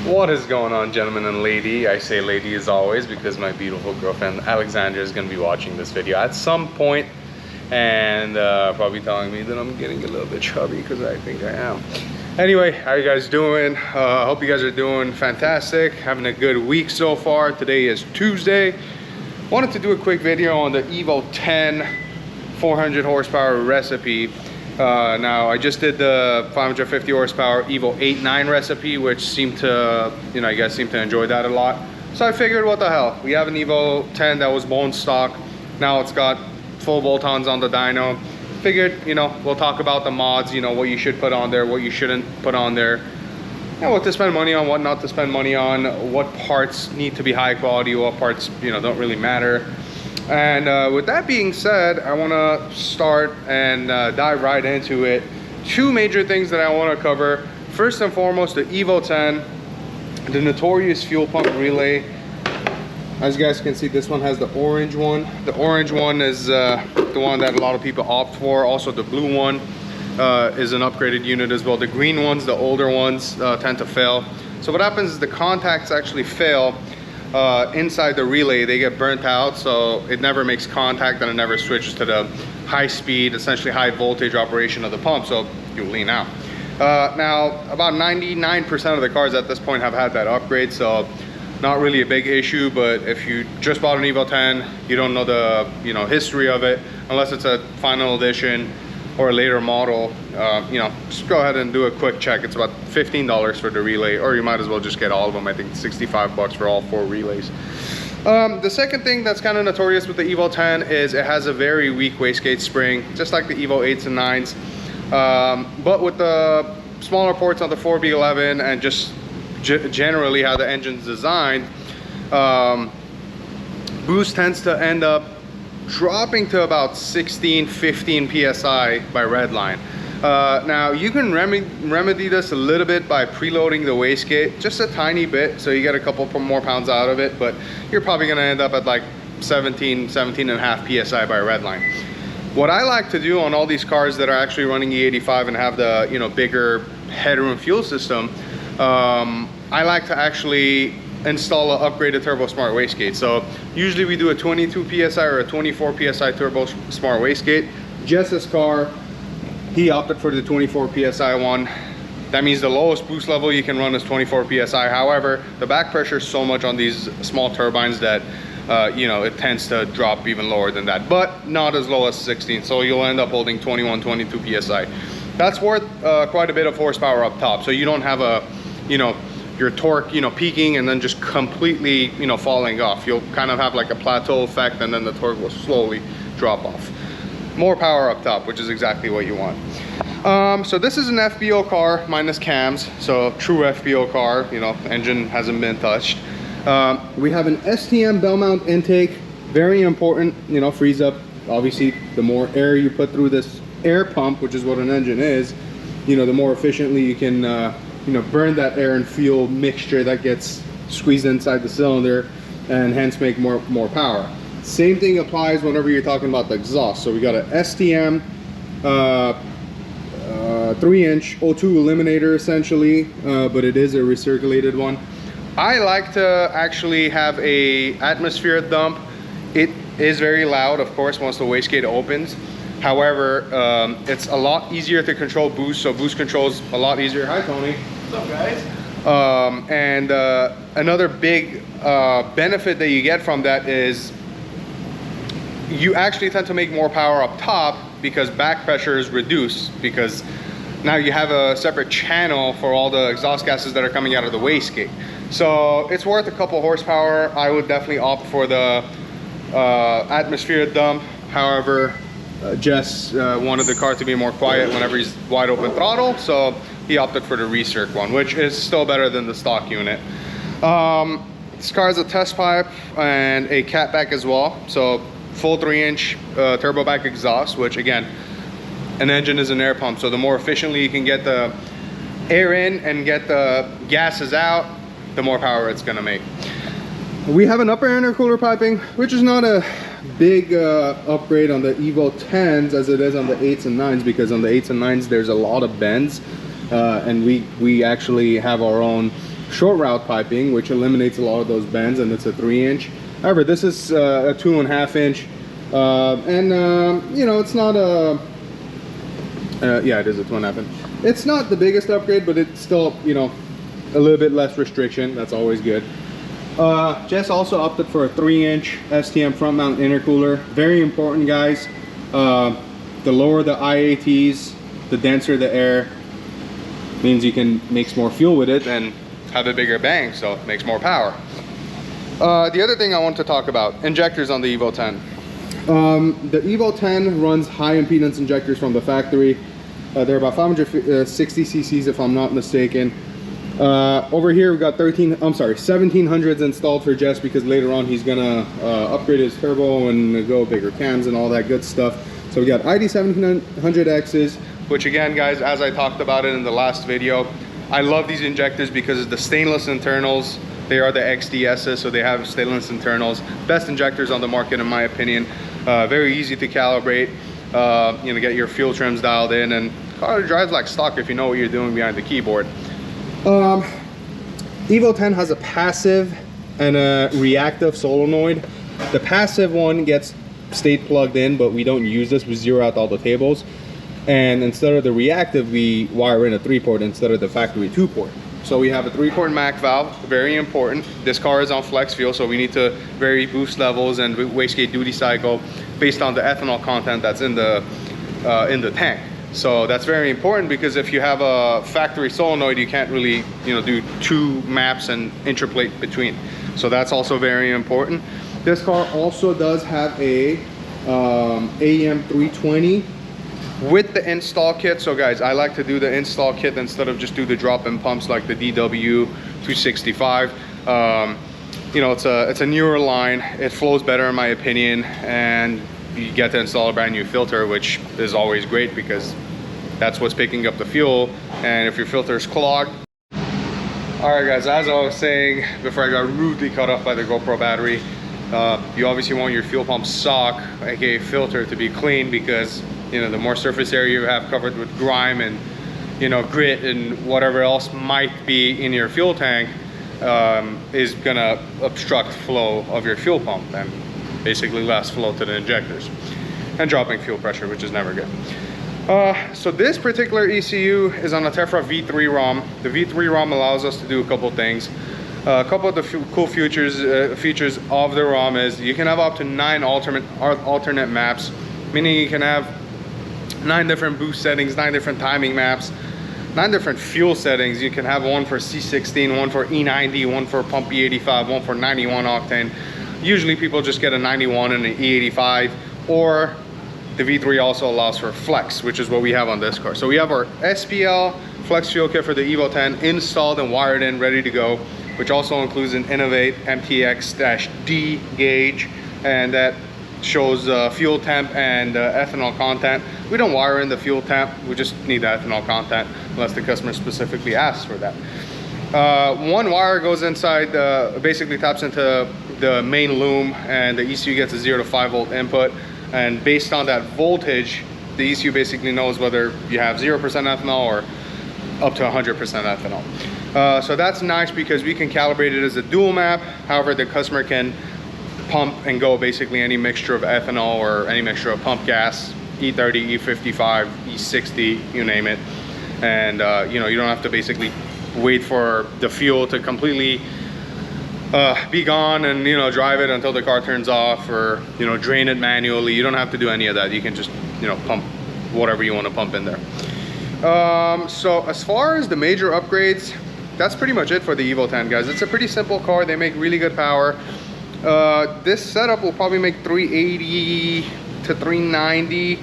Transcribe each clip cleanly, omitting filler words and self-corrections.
What is going on, gentlemen and lady? I say lady as always because my beautiful girlfriend Alexandra is going to be watching this video at some point and probably telling me that I'm getting a little bit chubby, because I think I am. Anyway, how you guys doing? I hope you guys are doing fantastic, having a good week so far. Today is Tuesday. Wanted to do a quick video on the Evo 10 400 horsepower recipe. Now I just did the 550 horsepower Evo 8-9 recipe, which seemed to, you guys seem to enjoy that a lot. So I figured, what the hell, we have an Evo 10 that was bone stock. Now it's got full bolt-ons on the dyno. Figured, we'll talk about the mods, what you should put on there, what you shouldn't put on there, and what to spend money on, what not to spend money on, what parts need to be high quality, what parts, don't really matter. And with that being said, I want to start and dive right into it. Two major things that I want to cover. First and foremost, the Evo 10, the Notorious fuel pump relay. As you guys can see, this one has the orange one. The orange one is the one that a lot of people opt for. Also, the blue one is an upgraded unit as well. The green ones, the older ones, tend to fail. So what happens is the contacts actually fail inside the relay. They get burnt out, so it never makes contact and it never switches to the high speed, essentially high voltage operation of the pump, so you lean out. Now about 99% of the cars at this point have had that upgrade, so not really a big issue. But if you just bought an Evo 10, you don't know the history of it, unless it's a final edition or a later model, just go ahead and do a quick check. It's about $15 for the relay, or you might as well just get all of them. I think 65 bucks for all 4 relays. The second thing that's kind of notorious with the Evo 10 is it has a very weak wastegate spring, just like the Evo 8s and 9s. But with the smaller ports on the 4B11 and just generally how the engine's designed, boost tends to end up dropping to about 16-15 psi by redline. Now you can remedy this a little bit by preloading the wastegate just a tiny bit, so you get a couple more pounds out of it, but you're probably going to end up at like 17.5 psi by redline. What I like to do on all these cars that are actually running E85 and have the bigger headroom fuel system, I like to actually install an upgraded turbo smart wastegate. So usually we do a 22 psi or a 24 psi turbo smart wastegate. Jess's car, he opted for the 24 psi one. That means the lowest boost level you can run is 24 psi. However, the back pressure is so much on these small turbines that it tends to drop even lower than that, but not as low as 16. So you'll end up holding 21, 22 psi. That's worth quite a bit of horsepower up top. So you don't have a, your torque, peaking and then just completely, falling off. You'll kind of have like a plateau effect, and then the torque will slowly drop off. More power up top, which is exactly what you want. So this is an FBO car minus cams, so true FBO car. Engine hasn't been touched. We have an STM bell mount intake, very important. Frees up, obviously, the more air you put through this air pump, which is what an engine is, the more efficiently you can burn that air and fuel mixture that gets squeezed inside the cylinder, and hence make more power. Same thing applies whenever you're talking about the exhaust. So we got a STM 3-inch O2 eliminator essentially, but it is a recirculated one. I like to actually have a atmosphere dump. It is very loud, of course, once the wastegate opens. However, it's a lot easier to control boost, so boost control's a lot easier. Hi, Tony. What's up, guys? And another big benefit that you get from that is you actually tend to make more power up top, because back pressure is reduced, because now you have a separate channel for all the exhaust gases that are coming out of the wastegate. So it's worth a couple horsepower. I would definitely opt for the atmosphere dump. However, Jess wanted the car to be more quiet whenever he's wide open throttle, so he opted for the recirc one, which is still better than the stock unit. This car has a test pipe and a catback as well, so full 3-inch turbo back exhaust, which again, an engine is an air pump, so the more efficiently you can get the air in and get the gases out, the more power it's gonna make. We have an upper intercooler piping, which is not a big upgrade on the Evo 10s as it is on the 8s and 9s, because on the 8s and 9s there's a lot of bends, and we actually have our own short route piping, which eliminates a lot of those bends, and it's a 3-inch. However, this is a 2.5-inch, you know, it's not a yeah, it is a 2.5-inch. It's not the biggest upgrade, but it's still, you know, a little bit less restriction. That's always good. Jess also opted for a 3-inch STM front mount intercooler. Very important, guys. The lower the IATs, the denser the air, means you can mix more fuel with it and have a bigger bang, so it makes more power. The other thing I want to talk about, injectors on the Evo 10. The Evo 10 runs high impedance injectors from the factory. They're about 560 cc's if I'm not mistaken. Over here we got 1700s installed for Jess, because later on he's gonna upgrade his turbo and go bigger cams and all that good stuff. So we got ID 1700X's, which again, guys, as I talked about it in the last video, I love these injectors because of the stainless internals. They are the XDS's, so they have stainless internals. Best injectors on the market in my opinion. Very easy to calibrate. You know, get your fuel trims dialed in, and car drives like stock if you know what you're doing behind the keyboard. Evo 10 has a passive and a reactive solenoid. The passive one gets state plugged in, but we don't use this. We zero out all the tables, and instead of the reactive, we wire in a 3-port instead of the factory 2-port. So we have a 3-port MAC valve, very important. This car is on flex fuel, so we need to vary boost levels and wastegate duty cycle based on the ethanol content that's in the tank. So that's very important, because if you have a factory solenoid, you can't really, you know, do 2 maps and interpolate between. So that's also very important. This car also does have a AEM 320 with the install kit. So guys, I like to do the install kit instead of just do the drop-in pumps like the DW 265. You know, it's a newer line. It flows better in my opinion, and you get to install a brand new filter, which is always great because that's what's picking up the fuel. And if your filter is clogged. All right, guys, as I was saying before I got rudely cut off by the GoPro battery, you obviously want your fuel pump sock, aka filter, to be clean, because you know, the more surface area you have covered with grime and, you know, grit and whatever else might be in your fuel tank, is gonna obstruct flow of your fuel pump and basically less flow to the injectors and dropping fuel pressure, which is never good. So this particular ECU is on a Tephra V3 ROM. The V3 ROM allows us to do a couple things. A couple of the cool features of the ROM is you can have up to 9 alternate maps, meaning you can have 9 different boost settings, 9 different timing maps, 9 different fuel settings. You can have one for C16, one for E90, one for pump E85, one for 91 octane. Usually people just get a 91 and an E85, or the V3 also allows for flex, which is what we have on this car. So we have our SPL flex fuel kit for the Evo 10 installed and wired in, ready to go, which also includes an Innovate MTX-D gauge, and that shows fuel temp and ethanol content. We don't wire in the fuel temp, we just need the ethanol content unless the customer specifically asks for that. One wire goes inside, basically taps into the main loom, and the ECU gets a 0 to 5 volt input, and based on that voltage, the ECU basically knows whether you have 0% ethanol or up to 100% ethanol. So that's nice because we can calibrate it as a dual map. However, the customer can pump and go basically any mixture of ethanol or any mixture of pump gas, E30, E55, E60, you name it. And you know, you don't have to basically wait for the fuel to completely be gone and, you know, drive it until the car turns off, or, you know, drain it manually. You don't have to do any of that. You can just, you know, pump whatever you want to pump in there. So as far as the major upgrades, that's pretty much it for the Evo 10, guys. It's a pretty simple car. They make really good power. This setup will probably make 380 to 390,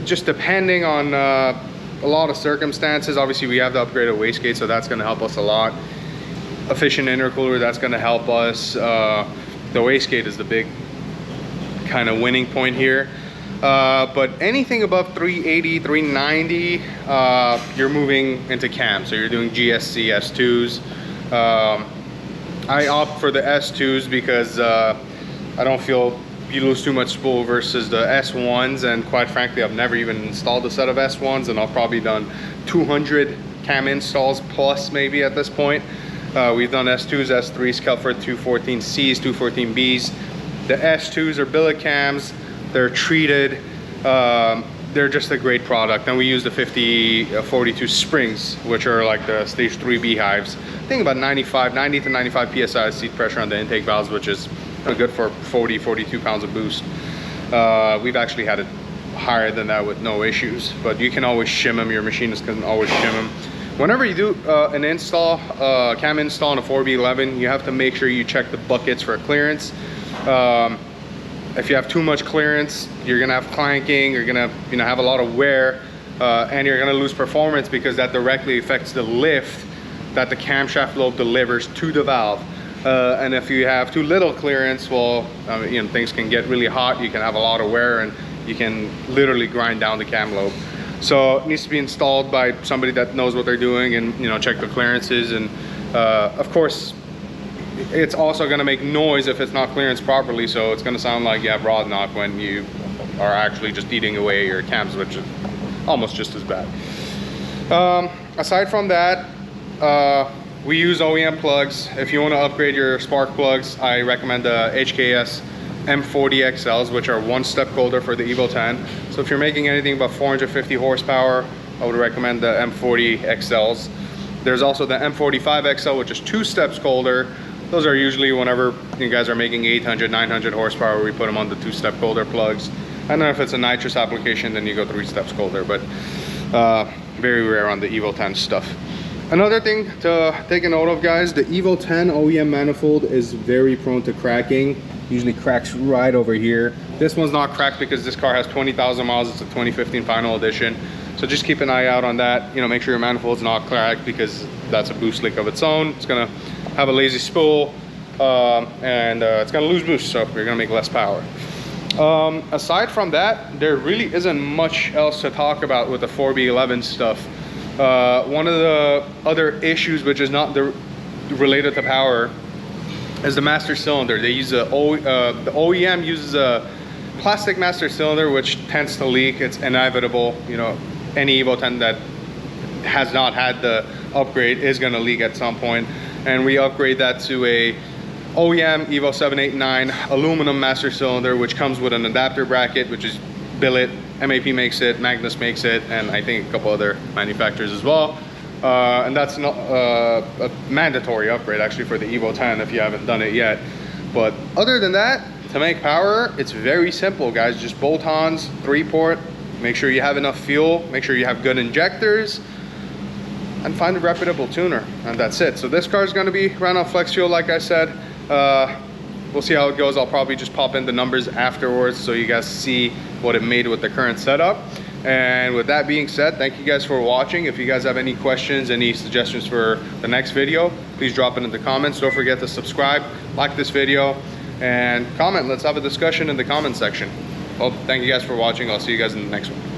just depending on a lot of circumstances. Obviously we have the upgraded wastegate, so that's going to help us a lot. Efficient intercooler, that's going to help us. The wastegate is the big kind of winning point here. But anything above 380, 390, you're moving into cam. So you're doing GSC S2s. I opt for the S2s because I don't feel you lose too much spool versus the S1s, and quite frankly I've never even installed a set of S1s, and I've probably done 200 cam installs plus maybe at this point. We've done S2s, S3s, Kelford 214Cs, 214Bs. The S2s are billet cams. They're treated. They're just a great product. And we use the 5042 springs, which are like the stage 3 beehives. I think about 90 to 95 psi seat pressure on the intake valves, which is good for 42 pounds of boost. We've actually had it higher than that with no issues, but you can always shim them. Your machinist can always shim them. Whenever you do an install, cam install on a 4B11, you have to make sure you check the buckets for clearance. If you have too much clearance, you're gonna have clanking, you're gonna have a lot of wear, and you're gonna lose performance because that directly affects the lift that the camshaft lobe delivers to the valve. And if you have too little clearance, well, things can get really hot. You can have a lot of wear, and you can literally grind down the cam lobe. So it needs to be installed by somebody that knows what they're doing, and check the clearances. And of course, it's also going to make noise if it's not clearanced properly, so it's going to sound like you have rod knock when you are actually just eating away your cams, which is almost just as bad. Aside from that, we use OEM plugs. If you want to upgrade your spark plugs, I recommend the HKS M40 XLs, which are one step colder for the Evo 10. So if you're making anything about 450 horsepower, I would recommend the M40 XLs. There's also the M45 XL, which is 2 steps colder. Those are usually whenever you guys are making 800, 900 horsepower, we put them on the 2-step colder plugs. I don't know if it's a nitrous application, then you go 3 steps colder, but very rare on the Evo 10 stuff. Another thing to take a note of, guys, the Evo 10 OEM manifold is very prone to cracking. Usually cracks right over here. This one's not cracked because this car has 20,000 miles. It's a 2015 final edition. So just keep an eye out on that. Make sure your manifold's not cracked, because that's a boost leak of its own. It's gonna have a lazy spool, and it's gonna lose boost, so you're gonna make less power. Aside from that, there really isn't much else to talk about with the 4B11 stuff. One of the other issues, which is not related to power, is the master cylinder. They use the OEM uses a plastic master cylinder, which tends to leak. It's inevitable. Any Evo 10 that has not had the upgrade is going to leak at some point. And we upgrade that to a OEM Evo 789 aluminum master cylinder, which comes with an adapter bracket, which is billet. MAP makes it, Magnus makes it, and I think a couple other manufacturers as well. And that's not a mandatory upgrade actually for the Evo 10 if you haven't done it yet. But other than that, to make power, it's very simple, guys. Just bolt-ons, 3-port, make sure you have enough fuel, make sure you have good injectors, and find a reputable tuner, and that's it. So this car is going to be run on flex fuel, like I said. We'll see how it goes. I'll probably just pop in the numbers afterwards so you guys see what it made with the current setup. And with that being said, thank you guys for watching. If you guys have any questions, any suggestions for the next video, please drop it in the comments. Don't forget to subscribe, like this video, and comment. Let's have a discussion in the comment section. Well, thank you guys for watching. I'll see you guys in the next one.